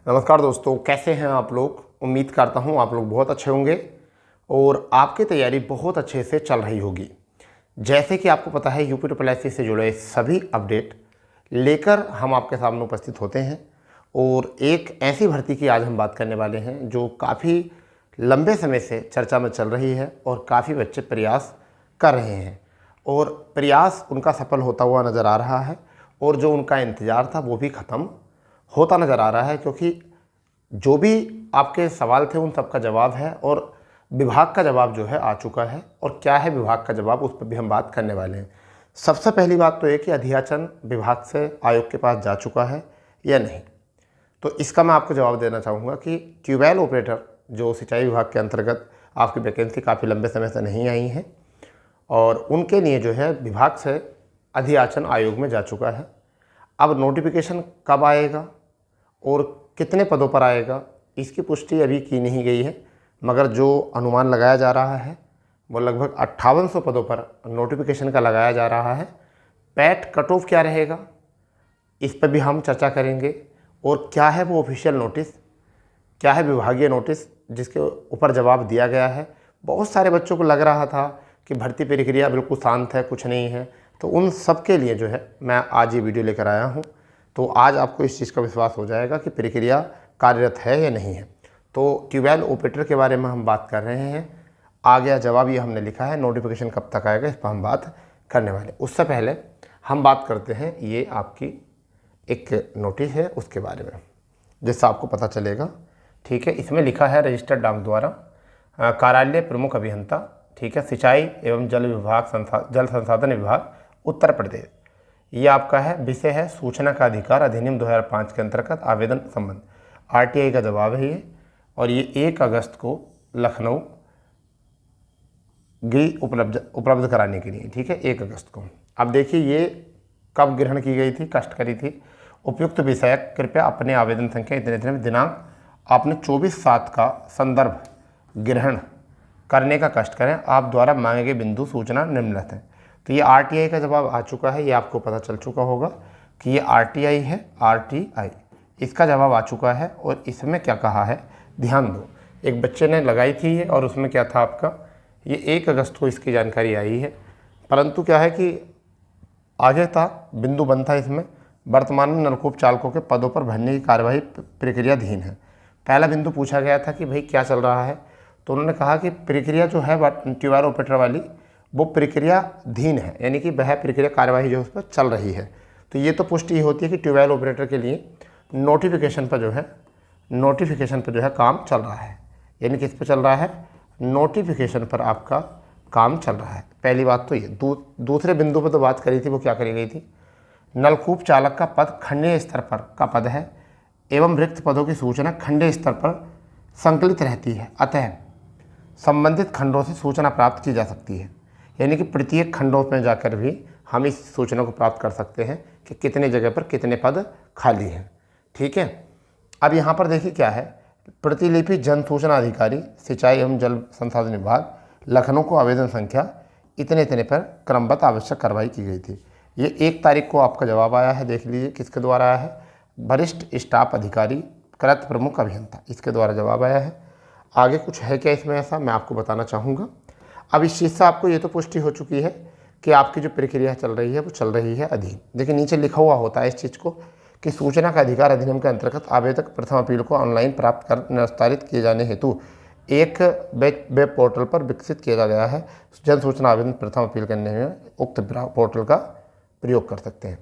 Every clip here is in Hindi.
नमस्कार दोस्तों, कैसे हैं आप लोग। उम्मीद करता हूं आप लोग बहुत अच्छे होंगे और आपकी तैयारी बहुत अच्छे से चल रही होगी। जैसे कि आपको पता है, यूपी ट्रिपल एस सी से जुड़े सभी अपडेट लेकर हम आपके सामने उपस्थित होते हैं और एक ऐसी भर्ती की आज हम बात करने वाले हैं जो काफ़ी लंबे समय से चर्चा में चल रही है और काफ़ी बच्चे प्रयास कर रहे हैं और प्रयास उनका सफल होता हुआ नज़र आ रहा है और जो उनका इंतज़ार था वो भी ख़त्म होता नज़र आ रहा है, क्योंकि जो भी आपके सवाल थे उन सब का जवाब है और विभाग का जवाब जो है आ चुका है। और क्या है विभाग का जवाब, उस पर भी हम बात करने वाले हैं। सबसे पहली बात तो ये कि अध्याचन विभाग से आयोग के पास जा चुका है या नहीं, तो इसका मैं आपको जवाब देना चाहूँगा कि ट्यूबवेल ऑपरेटर जो सिंचाई विभाग के अंतर्गत आपकी वैकेंसी काफ़ी लंबे समय से नहीं आई है और उनके लिए जो है विभाग से अध्याचन आयोग में जा चुका है। अब नोटिफिकेशन कब आएगा और कितने पदों पर आएगा, इसकी पुष्टि अभी की नहीं गई है, मगर जो अनुमान लगाया जा रहा है वो लगभग 5800 पदों पर नोटिफिकेशन का लगाया जा रहा है। पैट कट ऑफ क्या रहेगा, इस पर भी हम चर्चा करेंगे। और क्या है वो ऑफिशियल नोटिस, क्या है विभागीय नोटिस जिसके ऊपर जवाब दिया गया है। बहुत सारे बच्चों को लग रहा था कि भर्ती प्रक्रिया बिल्कुल शांत है, कुछ नहीं है, तो उन सब के लिए जो है मैं आज ये वीडियो लेकर आया हूँ। तो आज आपको इस चीज़ का विश्वास हो जाएगा कि प्रक्रिया कार्यरत है या नहीं है। तो ट्यूबवेल ऑपरेटर के बारे में हम बात कर रहे हैं। आ गया जवाब, ये हमने लिखा है। नोटिफिकेशन कब तक आएगा इस पर हम बात करने वाले। उससे पहले हम बात करते हैं, ये आपकी एक नोटिस है उसके बारे में, जिससे आपको पता चलेगा। ठीक है, इसमें लिखा है रजिस्टर्ड डाक द्वारा कार्यालय प्रमुख अभियंता, ठीक है, सिंचाई एवं जल संसाधन विभाग उत्तर प्रदेश। ये आपका है, विषय है सूचना का अधिकार अधिनियम 2005 के अंतर्गत आवेदन संबंध। आरटीआई का जवाब है ये, और ये 1 अगस्त को लखनऊ गई उपलब्ध कराने के लिए। ठीक है, 1 अगस्त को। अब देखिए ये कब ग्रहण की गई थी, कष्ट करी थी। उपयुक्त विषय कृपया अपने आवेदन संख्या इतने दिनांक आपने 24/7 का संदर्भ ग्रहण करने का कष्ट करें। आप द्वारा मांगे गए बिंदु सूचना निम्नलिखित है। तो ये आरटीआई का जवाब आ चुका है, ये आपको पता चल चुका होगा कि ये आरटीआई है। आरटीआई इसका जवाब आ चुका है और इसमें क्या कहा है ध्यान दो। एक बच्चे ने लगाई थी ये, और उसमें क्या था आपका, ये 1 अगस्त को इसकी जानकारी आई है, परंतु क्या है कि आगे था बिंदु बंद था इसमें, वर्तमान में नलकूप चालकों के पदों पर भरने की कार्यवाही प्रक्रियाधीन है। पहला बिंदु पूछा गया था कि भाई क्या चल रहा है, तो उन्होंने कहा कि प्रक्रिया जो है ट्यूबवेल ऑपरेटर वाली वो प्रक्रियाधीन है, यानी कि वह प्रक्रिया कार्यवाही जो उस पर चल रही है। तो ये तो पुष्टि होती है कि ट्यूबवेल ऑपरेटर के लिए नोटिफिकेशन पर जो है काम चल रहा है। यानी किस पर चल रहा है, नोटिफिकेशन पर आपका काम चल रहा है। पहली बात तो ये। दूसरे बिंदु पर तो बात करी थी, वो क्या करी गई थी, नलकूप चालक का पद खंडीय स्तर पर का पद है एवं रिक्त पदों की सूचना खंडीय स्तर पर संकलित रहती है, अतः संबंधित खंडों से सूचना प्राप्त की जा सकती है। यानी कि प्रत्येक खंडों में जाकर भी हम इस सूचना को प्राप्त कर सकते हैं कि कितने जगह पर कितने पद खाली हैं। ठीक है, अब यहाँ पर देखिए क्या है, प्रतिलिपि जन सूचना अधिकारी सिंचाई एवं जल संसाधन विभाग लखनऊ को आवेदन संख्या इतने पर क्रमबद्ध आवश्यक कार्रवाई की गई थी। ये 1 तारीख को आपका जवाब आया है। देख लीजिए किसके द्वारा आया है, वरिष्ठ स्टाफ अधिकारी कृत प्रमुख अभियंता, इसके द्वारा जवाब आया है। आगे कुछ है क्या इसमें ऐसा, मैं आपको बताना चाहूँगा। अब इस चीज़ से आपको ये तो पुष्टि हो चुकी है कि आपकी जो प्रक्रिया चल रही है वो चल रही है अधीन। देखिए नीचे लिखा हुआ होता है इस चीज़ को कि सूचना का अधिकार अधिनियम के अंतर्गत आवेदक प्रथम अपील को ऑनलाइन प्राप्त कर निस्तारित किए जाने हेतु एक वेब पोर्टल पर विकसित किया गया है। जन सूचना आवेदन प्रथम अपील करने में उक्त पोर्टल का प्रयोग कर सकते हैं।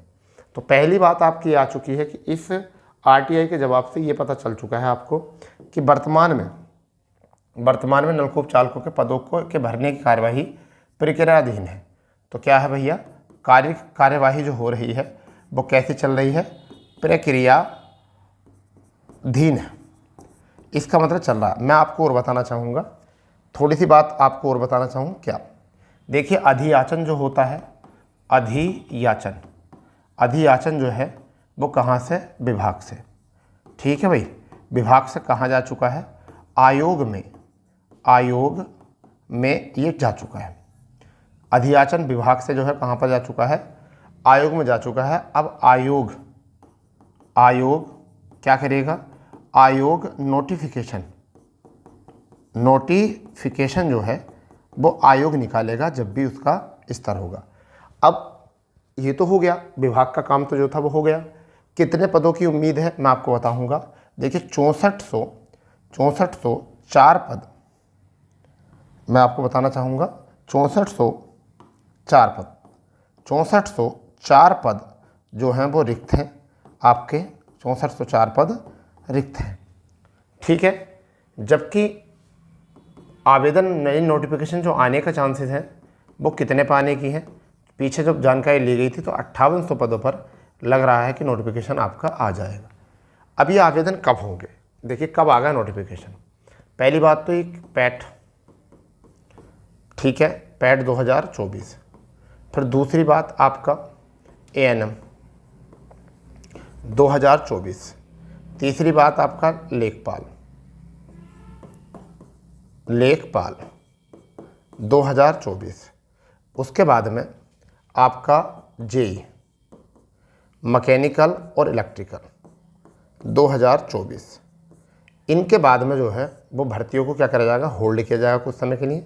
तो पहली बात आपकी आ चुकी है कि इस आरटीआई के जवाब से ये पता चल चुका है आपको कि वर्तमान में नलकूप चालकों के पदों को के भरने की कार्यवाही प्रक्रियाधीन है। तो क्या है भैया, कार्यवाही जो हो रही है वो कैसी चल रही है, प्रक्रियाधीन है। इसका मतलब चल रहा है। मैं आपको और बताना चाहूँगा, थोड़ी सी बात आपको और बताना चाहूँ क्या। देखिए अधियाचन जो होता है, अधियाचन जो है वो कहाँ से, विभाग से। ठीक है भाई, विभाग से कहाँ जा चुका है, आयोग में ये जा चुका है। अधियाचन विभाग से जो है कहाँ पर जा चुका है, आयोग में जा चुका है। अब आयोग क्या करेगा, आयोग नोटिफिकेशन जो है वो आयोग निकालेगा जब भी उसका स्तर होगा। अब ये तो हो गया, विभाग का काम तो जो था वो हो गया। कितने पदों की उम्मीद है मैं आपको बताऊंगा। देखिए 6404 पद मैं आपको बताना चाहूँगा। 6404 पद जो हैं वो रिक्त हैं आपके, 6404 पद रिक्त हैं, ठीक है। जबकि आवेदन नई नोटिफिकेशन जो आने का चांसेस हैं वो कितने पाने की है, पीछे जब जानकारी ली गई थी तो 5800 पदों पर लग रहा है कि नोटिफिकेशन आपका आ जाएगा। अब ये आवेदन कब होंगे, देखिए कब आ गया नोटिफिकेशन। पहली बात तो एक पैट, ठीक है, पैट 2024। फिर दूसरी बात आपका ANM 2024। तीसरी बात आपका लेखपाल 2024। उसके बाद में आपका JEE मैकेनिकल और इलेक्ट्रिकल 2024। इनके बाद में जो है वो भर्तियों को क्या करा जाएगा, होल्ड किया जाएगा कुछ समय के लिए,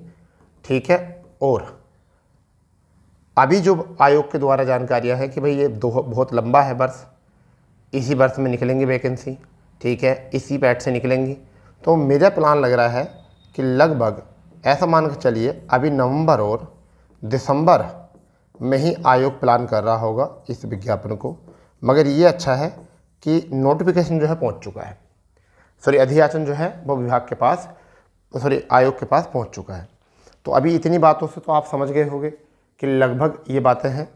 ठीक है। और अभी जो आयोग के द्वारा जानकारियां हैं कि भाई ये बहुत लंबा है वर्ष, इसी वर्ष में निकलेंगी वैकेंसी, ठीक है, इसी पैट से निकलेंगी। तो मेरा प्लान लग रहा है कि लगभग ऐसा मान के चलिए अभी नवंबर और दिसंबर में ही आयोग प्लान कर रहा होगा इस विज्ञापन को। मगर ये अच्छा है कि नोटिफिकेशन जो है पहुंच चुका है, अधियाचन जो है वो विभाग के पास, आयोग के पास पहुंच चुका है। तो अभी इतनी बातों से तो आप समझ गए होंगे कि लगभग ये बातें हैं।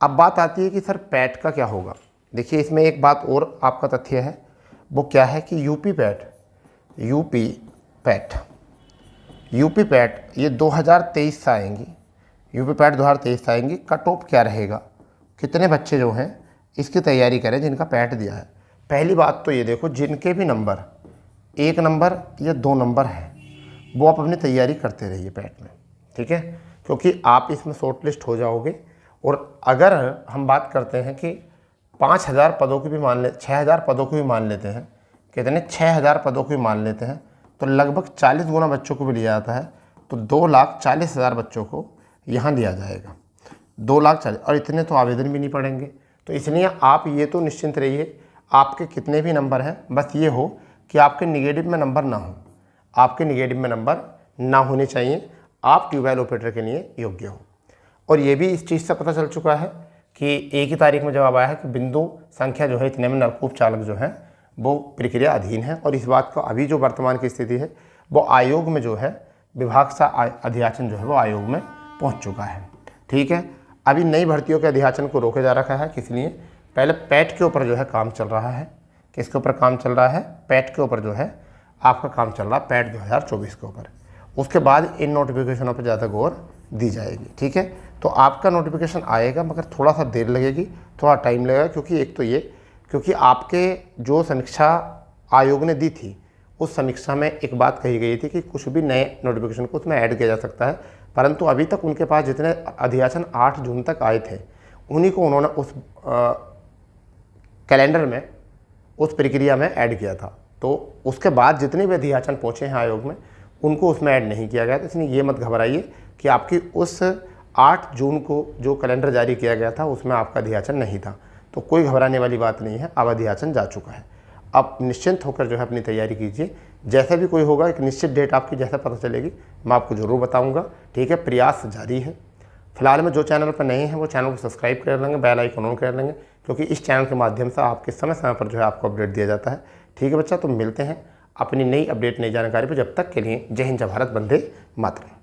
अब बात आती है कि सर पैट का क्या होगा। देखिए इसमें एक बात और आपका तथ्य है, वो क्या है कि यूपी पैट ये 2023 से आएंगी, यूपी पैट 2023 से आएंगी। कट ऑफ क्या रहेगा, कितने बच्चे जो हैं इसकी तैयारी करें जिनका पैट दिया है। पहली बात तो ये देखो, जिनके भी नंबर 1 नंबर या 2 नंबर हैं वो आप अपनी तैयारी करते रहिए पैट में, ठीक है, क्योंकि आप इसमें शॉर्ट लिस्ट हो जाओगे। और अगर हम बात करते हैं कि 5000 पदों की भी मान ले, 6000 पदों को भी मान लेते हैं, कितने 6000 पदों को भी मान लेते हैं, तो लगभग 40 गुना बच्चों को भी लिया जाता है। तो 2,40,000 बच्चों को यहाँ दिया जाएगा, 2,40,000, और इतने तो आवेदन भी नहीं पड़ेंगे। तो इसलिए आप ये तो निश्चिंत रहिए, आपके कितने भी नंबर हैं, बस ये हो कि आपके निगेटिव में नंबर ना हो, आपके निगेटिव में नंबर ना होने चाहिए, आप ट्यूबवेल ऑपरेटर के लिए योग्य हो। और ये भी इस चीज़ से पता चल चुका है कि एक ही तारीख में जवाब आया है कि बिंदु संख्या जो है इतने में नलकूप चालक जो है वो प्रक्रिया अधीन है। और इस बात को अभी जो वर्तमान की स्थिति है वो आयोग में जो है विभाग सा अधियाचन जो है वो आयोग में पहुंच चुका है, ठीक है। अभी नई भर्तियों के अधियाचन को रोका जा रखा है, किस लिए, पहले पैट के ऊपर जो है काम चल रहा है। किसके ऊपर काम चल रहा है, पैट के ऊपर जो है आपका काम चल रहा है, पैट 2024 के ऊपर। उसके बाद इन नोटिफिकेशनों पर ज़्यादा गौर दी जाएगी, ठीक है। तो आपका नोटिफिकेशन आएगा मगर थोड़ा सा देर लगेगी, थोड़ा टाइम लगेगा, क्योंकि एक तो ये, क्योंकि आपके जो समीक्षा आयोग ने दी थी उस समीक्षा में एक बात कही गई थी कि कुछ भी नए नोटिफिकेशन को उसमें ऐड किया जा सकता है, परंतु अभी तक उनके पास जितने अधियाचन 8 जून तक आए थे उन्हीं को उन्होंने उस कैलेंडर में, उस प्रक्रिया में ऐड किया था। तो उसके बाद जितने भी अधियाचन पहुँचे हैं आयोग में उनको उसमें ऐड नहीं किया गया। तो इसलिए ये मत घबराइए कि आपकी उस 8 जून को जो कैलेंडर जारी किया गया था उसमें आपका अधियाचन नहीं था, तो कोई घबराने वाली बात नहीं है, अब अधियाचन जा चुका है। अब निश्चिंत होकर जो है अपनी तैयारी कीजिए, जैसा भी कोई होगा एक निश्चित डेट आपकी जैसा पता चलेगी मैं आपको ज़रूर बताऊंगा, ठीक है। प्रयास जारी है। फिलहाल में जो चैनल पर नए हैं वो चैनल को सब्सक्राइब कर लेंगे, बेल आइकन ऑन कर लेंगे, क्योंकि इस चैनल के माध्यम से आपके समय समय पर जो है आपको अपडेट दिया जाता है, ठीक है बच्चा। तो मिलते हैं अपनी नई अपडेट, नई जानकारी पर। जब तक के लिए जय हिंद, जय भारत, वंदे मातरम।